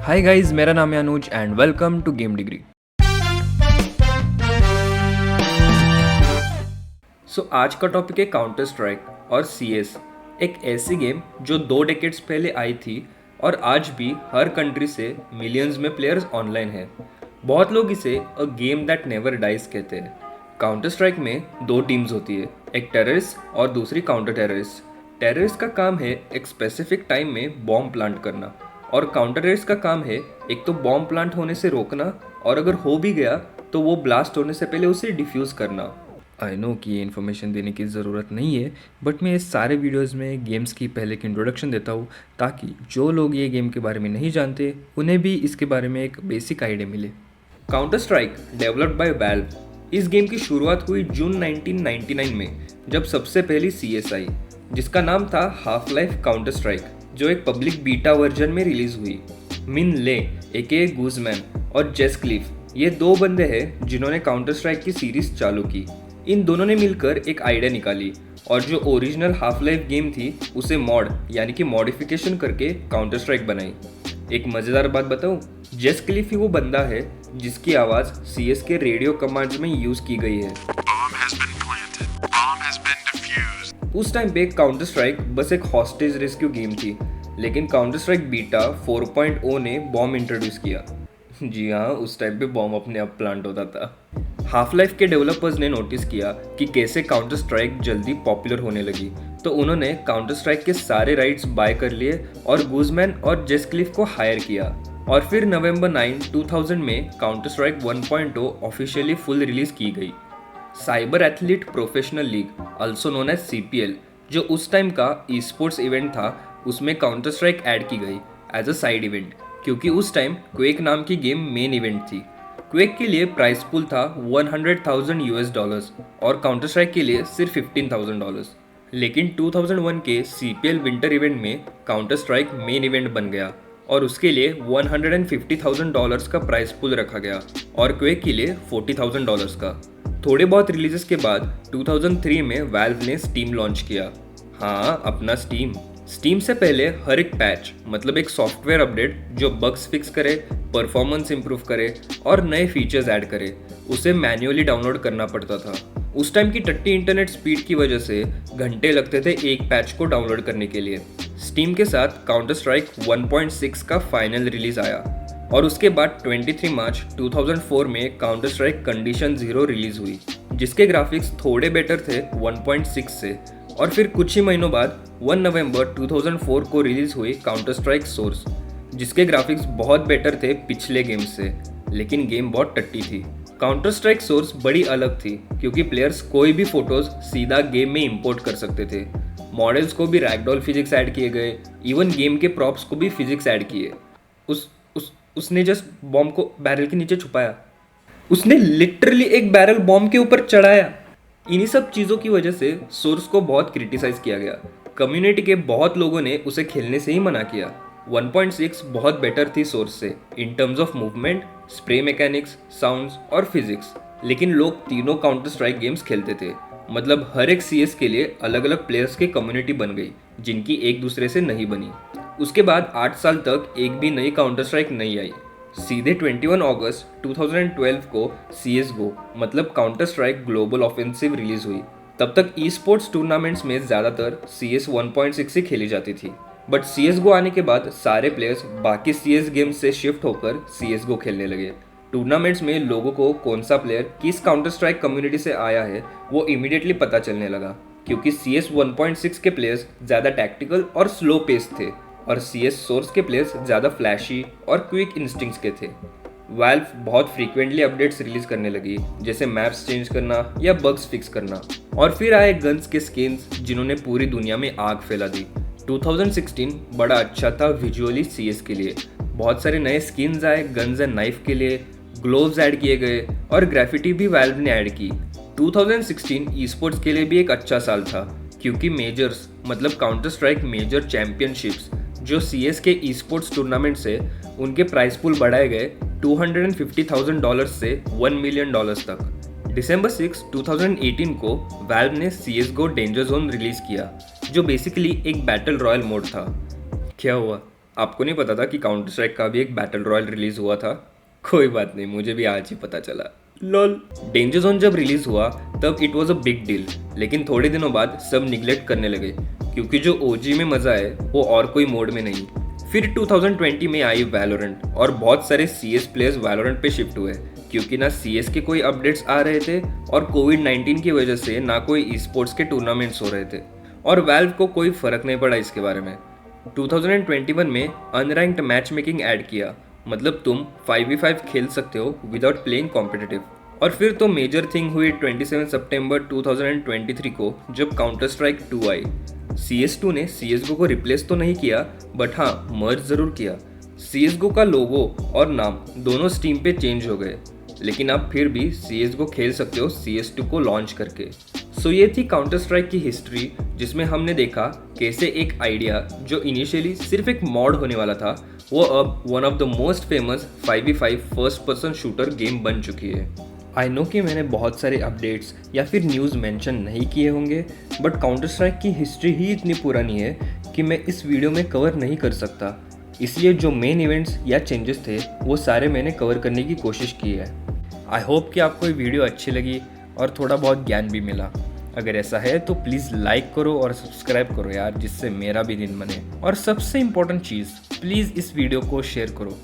Hi guys, मेरा नाम है Anuj and welcome to game degree. आज का टॉपिक है काउंटर स्ट्राइक और CS, एक ऐसी गेम जो 2 डेकेड्स पहले आई थी और आज भी हर कंट्री से मिलियंस में प्लेयर्स ऑनलाइन हैं। बहुत लोग इसे a game that never dies कहते हैं। काउंटर स्ट्राइक में 2 टीम्स होती है, एक टेररिस्ट और दूसरी काउंटर टेररिस्ट। टेररिस्ट का काम है एक स्पेसिफिक टाइम में बॉम्ब प्लांट करना और काउंटर टेररिस्ट का काम है एक तो बॉम्ब प्लांट होने से रोकना और अगर हो भी गया तो वो ब्लास्ट होने से पहले उसे डिफ्यूज़ करना। आई नो कि ये इन्फॉर्मेशन देने की ज़रूरत नहीं है, बट मैं इस सारे वीडियोस में गेम्स की पहले की इंट्रोडक्शन देता हूँ ताकि जो लोग ये गेम के बारे में नहीं जानते उन्हें भी इसके बारे में एक बेसिक आइडिया मिले। Counter strike developed by valve. इस गेम की शुरुआत हुई जून 1999 में जब सबसे पहली CS आई, जिसका नाम था हाफ लाइफ काउंटर स्ट्राइक, जो एक पब्लिक बीटा वर्जन में रिलीज हुई। मिन ले एके गूजमैन और जेस क्लिफ, ये 2 बंदे हैं जिन्होंने काउंटर स्ट्राइक की सीरीज चालू की। इन दोनों ने मिलकर एक आइडिया निकाली और जो ओरिजिनल हाफ लाइफ गेम थी उसे मॉड यानी कि मॉडिफिकेशन करके काउंटर स्ट्राइक बनाई। एक मज़ेदार बात बताऊं, जेस क्लिफ ही वो बंदा है जिसकी आवाज़ CS के रेडियो कमांड्स में यूज़ की गई है। उस टाइम पे काउंटर स्ट्राइक बस एक हॉस्टेज रेस्क्यू गेम थी, लेकिन काउंटर स्ट्राइक बीटा 4.0 ने बॉम्ब इंट्रोड्यूस किया। जी हाँ, उस टाइम पे बॉम्ब अपने आप प्लांट होता था। हाफ लाइफ के डेवलपर्स ने नोटिस किया कि कैसे काउंटर स्ट्राइक जल्दी पॉपुलर होने लगी, तो उन्होंने काउंटर स्ट्राइक के सारे राइट्स बाय कर लिए और गूजमैन और जेस क्लिफ को हायर किया। और फिर नवंबर 9, 2000 में counter strike 1.0 officially full release की गई। Cyber athlete professional league, also known as CPL, जो उस टाइम का ई स्पोर्ट्स इवेंट था, उसमें काउंटर स्ट्राइक ऐड की गई एज अ साइड इवेंट, क्योंकि उस टाइम क्वेक नाम की गेम मेन इवेंट थी। क्वेक के लिए प्राइस पूल था $100,000 और काउंटर स्ट्राइक के लिए सिर्फ $15,000। लेकिन 2001 के CPL विंटर इवेंट में काउंटर स्ट्राइक मेन इवेंट बन गया और उसके लिए $150,000 का प्राइस पूल रखा गया और क्वेक के लिए $40,000 का। थोड़े बहुत रिलीजेस के बाद 2003 में वैल्व ने स्टीम लॉन्च किया। हाँ, अपना स्टीम से पहले हर एक पैच, मतलब एक सॉफ्टवेयर अपडेट जो बग्स फिक्स करे, परफॉर्मेंस इंप्रूव करे और नए फीचर्स ऐड करे, उसे मैन्युअली डाउनलोड करना पड़ता था। उस टाइम की टट्टी इंटरनेट स्पीड की वजह से घंटे लगते थे एक पैच को डाउनलोड करने के लिए। स्टीम के साथ काउंटर स्ट्राइक 1.6 का फाइनल रिलीज आया और उसके बाद 23 मार्च 2004 में काउंटर स्ट्राइक कंडीशन 0 रिलीज हुई, जिसके ग्राफिक्स थोड़े बेटर थे 1.6 से। और फिर कुछ ही महीनों बाद 1 नवंबर 2004 को रिलीज हुई काउंटर स्ट्राइक सोर्स, जिसके ग्राफिक्स बहुत बेटर थे पिछले गेम्स से, लेकिन गेम बहुत टट्टी थी। काउंटर स्ट्राइक सोर्स बड़ी अलग थी क्योंकि प्लेयर्स कोई भी फोटोज सीधा गेम में इंपोर्ट कर सकते थे। मॉडल्स को भी रैगडॉल फिजिक्स ऐड किए गए, इवन गेम के प्रॉप्स को भी फिजिक्स ऐड किए। उसने जस्ट बॉम्ब को बैरल के नीचे छुपाया, उसने लिटरली एक बैरल बॉम्ब के ऊपर चढ़ाया। इन्हीं सब चीज़ों की वजह से सोर्स को बहुत क्रिटिसाइज किया गया। कम्युनिटी के बहुत लोगों ने उसे खेलने से ही मना किया। 1.6 बहुत बेटर थी सोर्स से in terms of movement, spray mechanics, sounds और फिजिक्स, लेकिन लोग तीनों काउंटर स्ट्राइक गेम्स खेलते थे। मतलब हर एक CS के लिए अलग अलग प्लेयर्स की कम्युनिटी बन गई, जिनकी एक दूसरे से नहीं बनी। उसके बाद 8 साल तक एक भी नई काउंटर स्ट्राइक नहीं आई। सीधे 21 अगस्त 2012 को CSGO मतलब counter strike global offensive release हुई। तब तक ई स्पोर्ट्स टूर्नामेंट्स में ज़्यादातर CS 1.6 ही खेली जाती थी, बट CSGO आने के बाद सारे प्लेयर्स बाकी CS गेम्स से शिफ्ट होकर CSGO खेलने लगे। टूर्नामेंट्स में लोगों को कौन सा प्लेयर किस काउंटर स्ट्राइक कम्युनिटी से आया है वो इमीडिएटली पता चलने लगा, क्योंकि CS 1.6 के प्लेयर्स ज़्यादा टैक्टिकल और स्लो पेस थे और CS सोर्स के प्लेयर्स ज़्यादा फ्लैशी और क्विक इंस्टिंक्ट्स के थे। वैल्व बहुत फ्रीक्वेंटली अपडेट्स रिलीज करने लगी, जैसे मैप्स चेंज करना या बग्स फिक्स करना। और फिर आए गन्स के स्किन्स जिन्होंने पूरी दुनिया में आग फैला दी। 2016 बड़ा अच्छा था विजुअली CS के लिए। बहुत सारे नए स्किन्स आए गन्स एंड नाइफ के लिए, ग्लोव्स ऐड किए गए और ग्राफिटी भी वैल्व ने ऐड की। 2016 ई स्पोर्ट्स के लिए भी एक अच्छा साल था, क्योंकि मेजर्स मतलब काउंटर स्ट्राइक मेजर चैंपियनशिप्स जो CS के ई स्पोर्ट्स टूर्नामेंट से, उनके प्राइस पूल बढ़ाए गए $250,000 से $1 मिलियन तक। दिसंबर 6, 2018 को वैल्व ने CSGO डेंजर जोन रिलीज किया, जो बेसिकली एक बैटल रॉयल मोड था। क्या हुआ? आपको नहीं पता था कि काउंटर स्ट्राइक का भी एक बैटल रॉयल रिलीज हुआ था? कोई बात नहीं, मुझे भी आज ही पता चला। लॉल। डेंजर जोन जब रिलीज हुआ तब it was a big deal, लेकिन थोड़े दिनों बाद सब निगलेक्ट करने लगे क्योंकि जो ओजी में मजा है वो और कोई मोड में नहीं। फिर 2020 में आई वैलोरेंट और बहुत सारे सीएस प्लेयर्स वैलोरेंट पे शिफ्ट हुए क्योंकि ना सीएस के कोई अपडेट्स आ रहे थे और कोविड-19 की वजह से ना कोई ई स्पोर्ट्स के टूर्नामेंट्स हो रहे थे और वैल्व को कोई फर्क नहीं पड़ा इसके बारे में। 2021 में अनरैंक्ड मैच मेकिंग ऐड किया, मतलब तुम 5v5 खेल सकते हो विदाउट प्लेइंग कॉम्पिटिटिव। और फिर तो मेजर थिंग हुई 27 सितंबर 2023 को जब काउंटर स्ट्राइक 2 आई। CS2 ने CSGO को रिप्लेस तो नहीं किया बट हाँ मर्ज जरूर किया। CSGO का लोगो और नाम दोनों स्टीम पे चेंज हो गए, लेकिन आप फिर भी CSGO खेल सकते हो CS2 को लॉन्च करके। सो ये थी काउंटर स्ट्राइक की हिस्ट्री, जिसमें हमने देखा कैसे एक आइडिया जो इनिशियली सिर्फ एक मॉड होने वाला था वो अब one of the most famous 5v5 first person shooter game बन चुकी है। आई नो कि मैंने बहुत सारे अपडेट्स या फिर न्यूज़ मेंशन नहीं किए होंगे, बट काउंटर स्ट्राइक की हिस्ट्री ही इतनी पुरानी है कि मैं इस वीडियो में कवर नहीं कर सकता, इसलिए जो मेन इवेंट्स या चेंजेस थे वो सारे मैंने कवर करने की कोशिश की है। आई होप कि आपको ये वीडियो अच्छी लगी और थोड़ा बहुत ज्ञान भी मिला। अगर ऐसा है तो प्लीज़ लाइक करो और सब्सक्राइब करो यार, जिससे मेरा भी दिन बने। और सबसे इम्पोर्टेंट चीज़, प्लीज़ इस वीडियो को शेयर करो,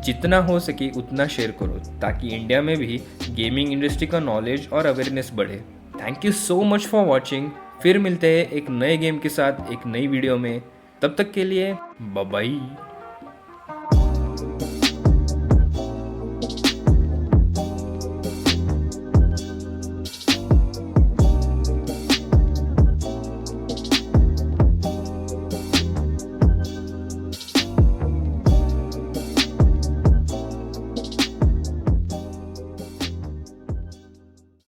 जितना हो सके उतना शेयर करो ताकि इंडिया में भी गेमिंग इंडस्ट्री का नॉलेज और अवेयरनेस बढ़े। Thank you so much for watching. फिर मिलते हैं एक नए गेम के साथ एक नई वीडियो में, तब तक के लिए बाय बाय।